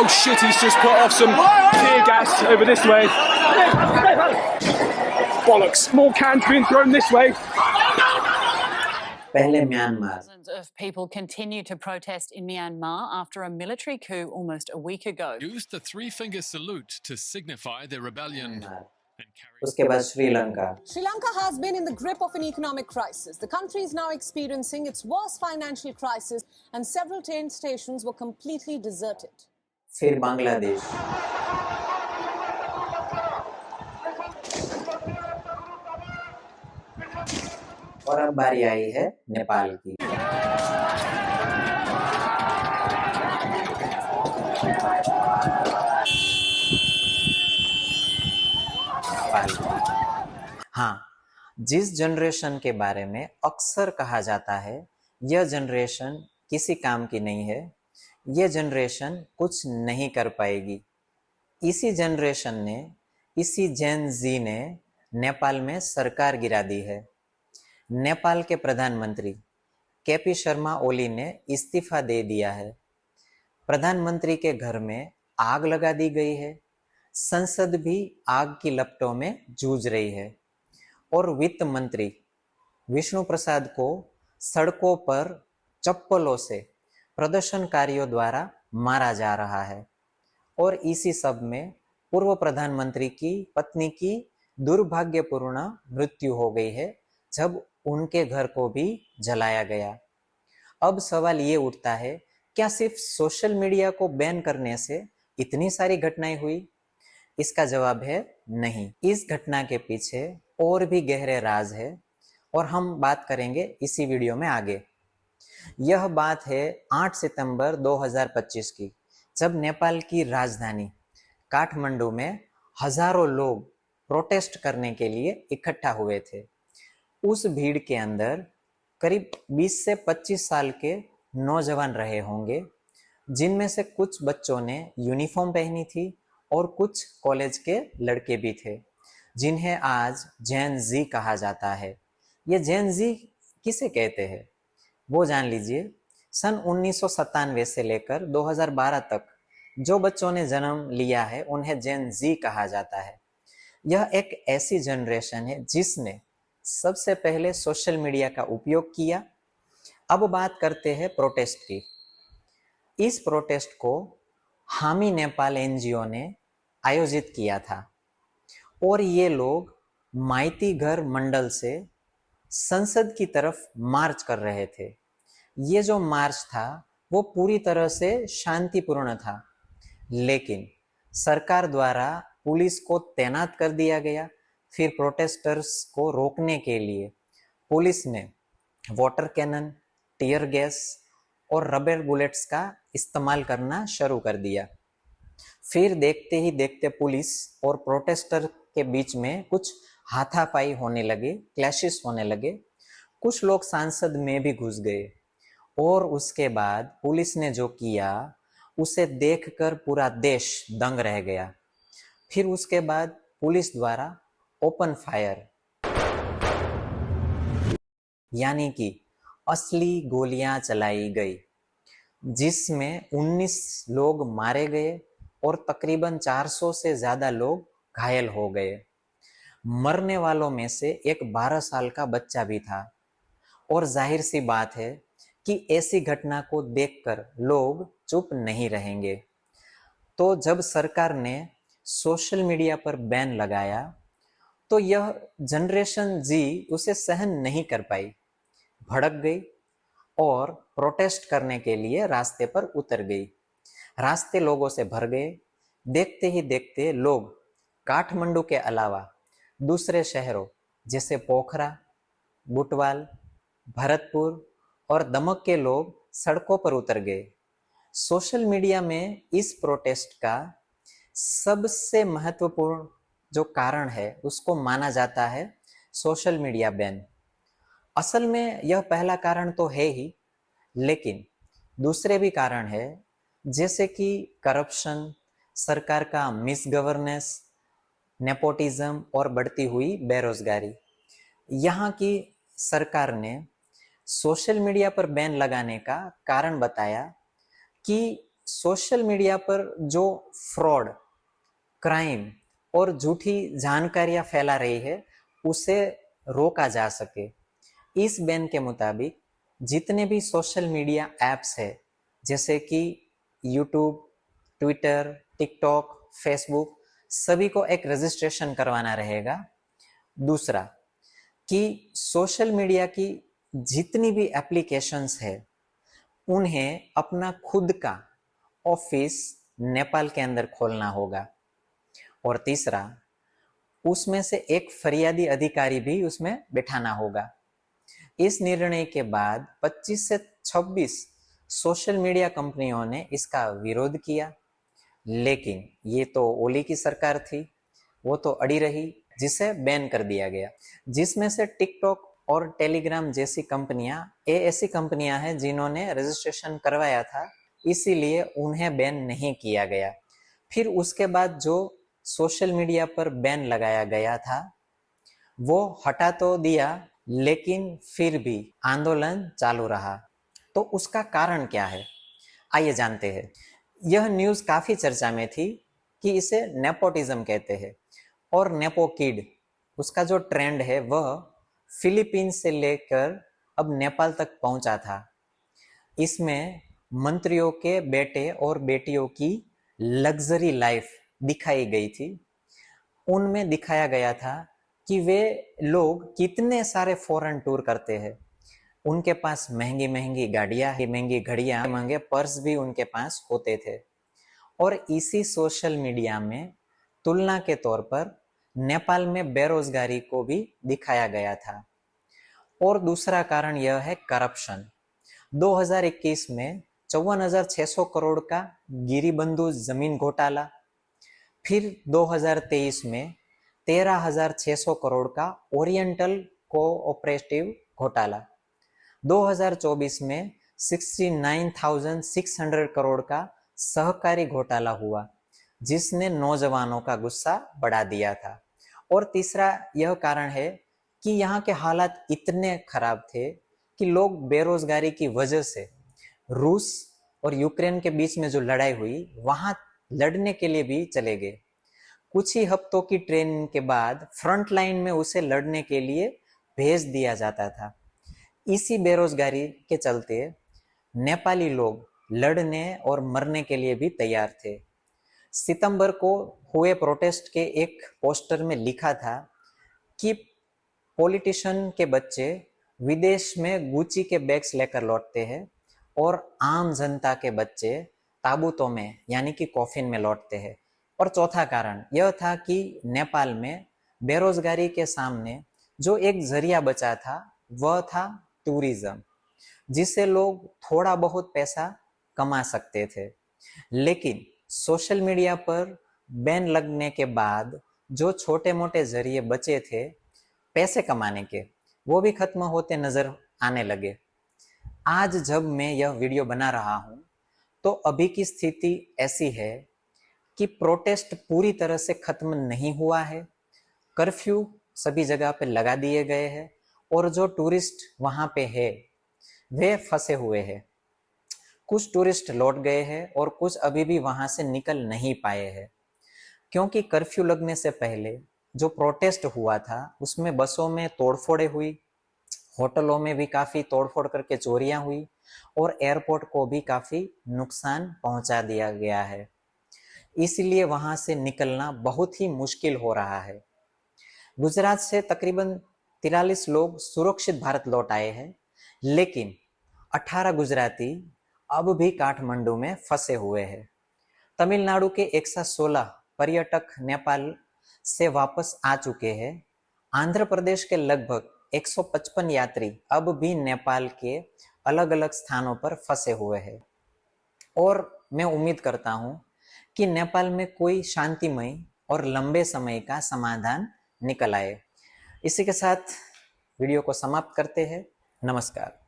Oh shit, he's just put off some tear gas over this way. Bollocks. More cans being thrown this way. पहले Myanmar. Thousands of people continue to protest in Myanmar after a military coup almost a week ago. Used the three-finger salute to signify their rebellion. उसके बाद Sri Lanka. Sri Lanka has been in the grip of an economic crisis. The country is now experiencing its worst financial crisis and several train stations were completely deserted. फिर बांग्लादेश। और अब बारी आई है नेपाल की। हाँ, जिस जनरेशन के बारे में अक्सर कहा जाता है यह जनरेशन किसी काम की नहीं है, यह जनरेशन कुछ नहीं कर पाएगी, इसी जनरेशन ने, इसी जेन जी ने नेपाल में सरकार गिरा दी है। नेपाल के प्रधानमंत्री केपी शर्मा ओली ने इस्तीफा दे दिया है। प्रधानमंत्री के घर में आग लगा दी गई है। संसद भी आग की लपटों में जूझ रही है और वित्त मंत्री विष्णु प्रसाद को सड़कों पर चप्पलों से प्रदर्शनकारियों द्वारा मारा जा रहा है। और इसी सब में पूर्व प्रधानमंत्री की पत्नी की दुर्भाग्यपूर्ण मृत्यु हो गई है जब उनके घर को भी जलाया गया। अब सवाल ये उठता है, क्या सिर्फ सोशल मीडिया को बैन करने से इतनी सारी घटनाएं हुई? इसका जवाब है नहीं। इस घटना के पीछे और भी गहरे राज है और हम बात करेंगे इसी वीडियो में आगे। यह बात है 8 सितंबर 2025 की, जब नेपाल की राजधानी काठमांडू में हजारों लोग प्रोटेस्ट करने के लिए इकट्ठा हुए थे। उस भीड़ के अंदर करीब 20 से 25 साल के नौजवान रहे होंगे, जिनमें से कुछ बच्चों ने यूनिफॉर्म पहनी थी और कुछ कॉलेज के लड़के भी थे, जिन्हें आज जेन जी कहा जाता है। ये जेन जी किसे कहते हैं वो जान लीजिए। सन 1997 से लेकर 2012 तक जो बच्चों ने जन्म लिया है उन्हें जेन जी कहा जाता है। यह एक ऐसी जनरेशन है जिसने सबसे पहले सोशल मीडिया का उपयोग किया। अब बात करते हैं प्रोटेस्ट की। इस प्रोटेस्ट को हामी नेपाल एनजीओ ने आयोजित किया था और ये लोग माइती घर मंडल से संसद की तरफ मार्च कर रहे थे। ये जो मार्च था वो पूरी तरह से शांतिपूर्ण था, लेकिन सरकार द्वारा पुलिस को तैनात कर दिया गया। फिर प्रोटेस्टर्स को रोकने के लिए पुलिस ने वाटर कैनन, टीयर गैस और रबर बुलेट्स का इस्तेमाल करना शुरू कर दिया। फिर देखते ही देखते पुलिस और प्रोटेस्टर के बीच में कुछ हाथापाई होने लगे, क्लैशेस होने लगे। कुछ लोग संसद में भी घुस गए और उसके बाद पुलिस ने जो किया उसे देखकर पूरा देश दंग रह गया। फिर उसके बाद पुलिस द्वारा ओपन फायर यानी कि असली गोलियां चलाई गई, जिसमें 19 लोग मारे गए और तकरीबन 400 से ज्यादा लोग घायल हो गए। मरने वालों में से एक 12 साल का बच्चा भी था। और जाहिर सी बात है कि ऐसी घटना को देखकर लोग चुप नहीं रहेंगे। तो जब सरकार ने सोशल मीडिया पर बैन लगाया तो यह जनरेशन जी उसे सहन नहीं कर पाई, भड़क गई और प्रोटेस्ट करने के लिए रास्ते पर उतर गई। रास्ते लोगों से भर गए। देखते ही देखते लोग काठमांडू के अलावा दूसरे शहरों जैसे पोखरा, बुटवाल, भरतपुर और दमक के लोग सड़कों पर उतर गए। सोशल मीडिया में इस प्रोटेस्ट का सबसे महत्वपूर्ण जो कारण है उसको माना जाता है सोशल मीडिया बैन। असल में यह पहला कारण तो है ही, लेकिन दूसरे भी कारण है, जैसे कि करप्शन, सरकार का मिस गवर्नेंस, नेपोटिज्म और बढ़ती हुई बेरोजगारी। यहाँ की सरकार ने सोशल मीडिया पर बैन लगाने का कारण बताया कि सोशल मीडिया पर जो फ्रॉड, क्राइम और झूठी जानकारियां फैला रही है उसे रोका जा सके। इस बैन के मुताबिक जितने भी सोशल मीडिया ऐप्स है जैसे कि यूट्यूब, ट्विटर, टिकटॉक, फेसबुक, सभी को एक रजिस्ट्रेशन करवाना रहेगा। दूसरा कि सोशल मीडिया की जितनी भी एप्लीकेशंस है उन्हें अपना खुद का ऑफिस नेपाल के अंदर खोलना होगा। और तीसरा, उसमें से एक फरियादी अधिकारी भी उसमें बिठाना होगा। इस निर्णय के बाद 25 से 26 सोशल मीडिया कंपनियों ने इसका विरोध किया, लेकिन ये तो ओली की सरकार थी, वो तो अड़ी रही, जिसे बैन कर दिया गया। जिसमें से टिकटॉक और टेलीग्राम जैसी कंपनियां, ये ऐसी कंपनियां हैं जिन्होंने रजिस्ट्रेशन करवाया था, इसीलिए उन्हें बैन नहीं किया गया। फिर उसके बाद जो सोशल मीडिया पर बैन लगाया गया था वो हटा तो दिया, लेकिन फिर भी आंदोलन चालू रहा। तो उसका कारण क्या है, आइए जानते हैं। यह न्यूज़ काफ़ी चर्चा में थी कि इसे नेपोटिज्म कहते हैं, और नेपो किड, उसका जो ट्रेंड है वह फिलीपींस से लेकर अब नेपाल तक पहुंचा था। इसमें मंत्रियों के बेटे और बेटियों की लग्जरी लाइफ दिखाई गई थी। उनमें दिखाया गया था कि वे लोग कितने सारे फॉरेन टूर करते हैं, उनके पास महंगी महंगी गाड़ियां, महंगी घड़ियां, महंगे पर्स भी उनके पास होते थे। और इसी सोशल मीडिया में तुलना के तौर पर नेपाल में बेरोजगारी को भी दिखाया गया था। और दूसरा कारण यह है करप्शन। 2021 में 54,600 करोड़ का गिरिबंधु जमीन घोटाला, फिर 2023 में 13,600 करोड़ का ओरिएंटल कोऑपरेटिव घोटाला, 2024 में 69,600 करोड़ का सहकारी घोटाला हुआ, जिसने नौजवानों का गुस्सा बढ़ा दिया था। और तीसरा यह कारण है कि यहाँ के हालात इतने खराब थे कि लोग बेरोजगारी की वजह से रूस और यूक्रेन के बीच में जो लड़ाई हुई वहां लड़ने के लिए भी चले गए। कुछ ही हफ्तों की ट्रेनिंग के बाद फ्रंट लाइन में उसे लड़ने के लिए भेज दिया जाता था। इसी बेरोजगारी के चलते नेपाली लोग लड़ने और मरने के लिए भी तैयार थे। सितंबर को हुए प्रोटेस्ट के एक पोस्टर में लिखा था कि पॉलिटिशियन के बच्चे विदेश में गुची के बैग्स लेकर लौटते हैं और आम जनता के बच्चे ताबूतों में यानी कि कॉफिन में लौटते हैं। और चौथा कारण यह था कि नेपाल में बेरोजगारी के सामने जो एक जरिया बचा था वह था टूरिज्म, जिससे लोग थोड़ा बहुत पैसा कमा सकते थे। लेकिन सोशल मीडिया पर बैन लगने के बाद जो छोटे मोटे जरिए बचे थे पैसे कमाने के, वो भी खत्म होते नजर आने लगे। आज जब मैं यह वीडियो बना रहा हूं तो अभी की स्थिति ऐसी है कि प्रोटेस्ट पूरी तरह से खत्म नहीं हुआ है। कर्फ्यू सभी जगह पे लगा दिए गए हैं और जो टूरिस्ट वहां पे है वे फंसे हुए हैं। कुछ टूरिस्ट लौट गए हैं और कुछ अभी भी वहां से निकल नहीं पाए हैं, क्योंकि कर्फ्यू लगने से पहले जो प्रोटेस्ट हुआ था उसमें बसों में तोड़फोड़े हुई, होटलों में भी काफी तोड़फोड़ करके चोरियां हुई और एयरपोर्ट को भी काफी नुकसान पहुंचा दिया गया है। इसलिए वहां से निकलना बहुत ही मुश्किल हो रहा है। गुजरात से तकरीबन 43 लोग सुरक्षित भारत लौट आए हैं, लेकिन 18 गुजराती अब भी काठमांडू में फंसे हुए हैं। तमिलनाडु के 116 पर्यटक नेपाल से वापस आ चुके हैं। आंध्र प्रदेश के लगभग 155 यात्री अब भी नेपाल के अलग अलग स्थानों पर फंसे हुए हैं। और मैं उम्मीद करता हूं कि नेपाल में कोई शांतिमय और लंबे समय का समाधान निकल आए। इसी के साथ वीडियो को समाप्त करते हैं। नमस्कार।